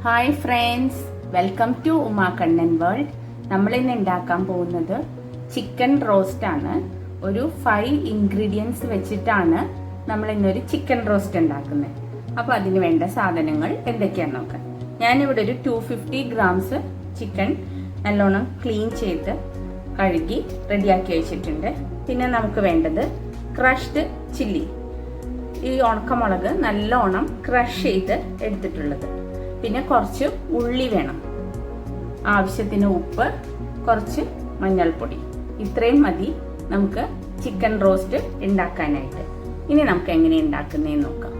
Hi friends, welcome to Uma Kannan world. നമ്മളിന്ന് ഉണ്ടാക്കാൻ പോകുന്നത് ചിക്കൻ റോസ്റ്റ് ആണ്. ഒരു 5 ഇൻഗ്രീഡിയൻസ് വെച്ചിട്ടാണ് നമ്മൾ ഇന്നൊരു ചിക്കൻ റോസ്റ്റ് ഉണ്ടാക്കുന്നത്. അപ്പോൾ അതിന് വേണ്ട സാധനങ്ങൾ എന്തൊക്കെയാണെന്ന് നോക്കാം. ഞാനിവിടെ ഒരു 250 ഗ്രാംസ് ചിക്കൻ നല്ലോണം ക്ലീൻ ചെയ്ത് കഴുകി റെഡിയാക്കി വെച്ചിട്ടുണ്ട്. പിന്നെ നമുക്ക് വേണ്ടത് ക്രഷ്ഡ് ചില്ലി, ഈ ഉണക്കമുളക് നല്ലോണം ക്രഷ് ചെയ്ത് എടുത്തിട്ടുള്ളത്. പിന്നെ കുറച്ച് ഉള്ളി വേണം, ആവശ്യത്തിന് ഉപ്പ്, കുറച്ച് മഞ്ഞൾപ്പൊടി. ഇത്രയും മതി നമുക്ക് ചിക്കൻ റോസ്റ്റ് ഉണ്ടാക്കാനായിട്ട്. ഇനി നമുക്ക് എങ്ങനെ ഉണ്ടാക്കുന്നതെന്ന് നോക്കാം.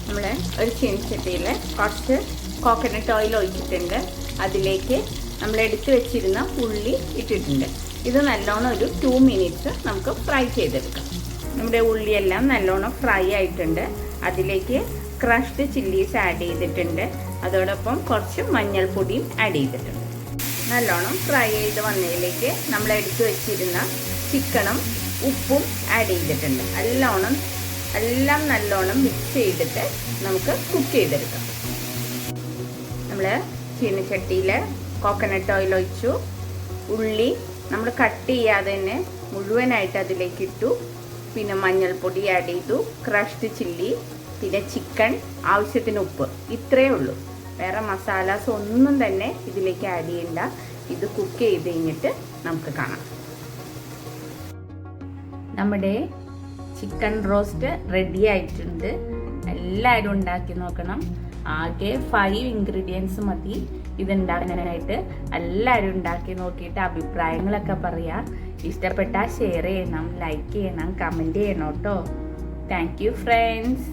നമ്മൾ ഒരു ചീനച്ചട്ടിയിൽ കുറച്ച് കോക്കനട്ട് ഓയിൽ ഒഴിച്ചിട്ടുണ്ട്. അതിലേക്ക് നമ്മൾ എടുത്തു വെച്ചിരുന്ന ഉള്ളി ഇട്ടിട്ടുണ്ട്. ഇത് നല്ലോണം ഒരു 2 മിനിറ്റ്സ് നമുക്ക് ഫ്രൈ ചെയ്തെടുക്കാം. നമ്മുടെ ഉള്ളിയെല്ലാം നല്ലോണം ഫ്രൈ ആയിട്ടുണ്ട്. അതിലേക്ക് ക്രഷ്ഡ് ചില്ലീസ് ആഡ് ചെയ്തിട്ടുണ്ട്. അതോടൊപ്പം കുറച്ച് മഞ്ഞൾപ്പൊടിയും ആഡ് ചെയ്തിട്ടുണ്ട്. നല്ലോണം ഫ്രൈ ചെയ്ത് വന്നതിലേക്ക് നമ്മൾ എടുത്തു വെച്ചിരുന്ന ചിക്കനും ഉപ്പും ആഡ് ചെയ്തിട്ടുണ്ട്. എല്ലാം നല്ലോണം മിക്സ് ചെയ്തിട്ട് നമുക്ക് കുക്ക് ചെയ്തെടുക്കാം. നമ്മൾ ചീനച്ചട്ടിയിൽ കോക്കനട്ട് ഓയിൽ ഒഴിച്ചു. ഉള്ളി നമ്മൾ കട്ട് ചെയ്യാതെ തന്നെ മുഴുവനായിട്ട് അതിലേക്ക് ഇട്ടു. പിന്നെ മഞ്ഞൾപ്പൊടി ആഡ് ചെയ്തു, ക്രഷ്ഡ് ചില്ലി, പിന്നെ ചിക്കൻ, ആവശ്യത്തിന് ഉപ്പ്. ഇത്രയേ ഉള്ളൂ. വേറെ മസാലാസ് ഒന്നും തന്നെ ഇതിലേക്ക് ആഡ് ചെയ്യണ്ട. ഇത് കുക്ക് ചെയ്ത് കഴിഞ്ഞിട്ട് നമുക്ക് കാണാം. നമ്മുടെ ചിക്കൻ റോസ്റ്റ് റെഡി ആയിട്ടുണ്ട്. എല്ലാവരും ഉണ്ടാക്കി നോക്കണം. ആകെ 5 ഇൻഗ്രീഡിയൻസ് മതി ഇതുണ്ടാക്കാനായിട്ട്. എല്ലാവരും ഉണ്ടാക്കി നോക്കിയിട്ട് അഭിപ്രായങ്ങളൊക്കെ പറയാം. ഇഷ്ടപ്പെട്ടാൽ ഷെയർ ചെയ്യണം, ലൈക്ക് ചെയ്യണം, കമൻറ്റ് ചെയ്യണം കേട്ടോ. Thank you friends.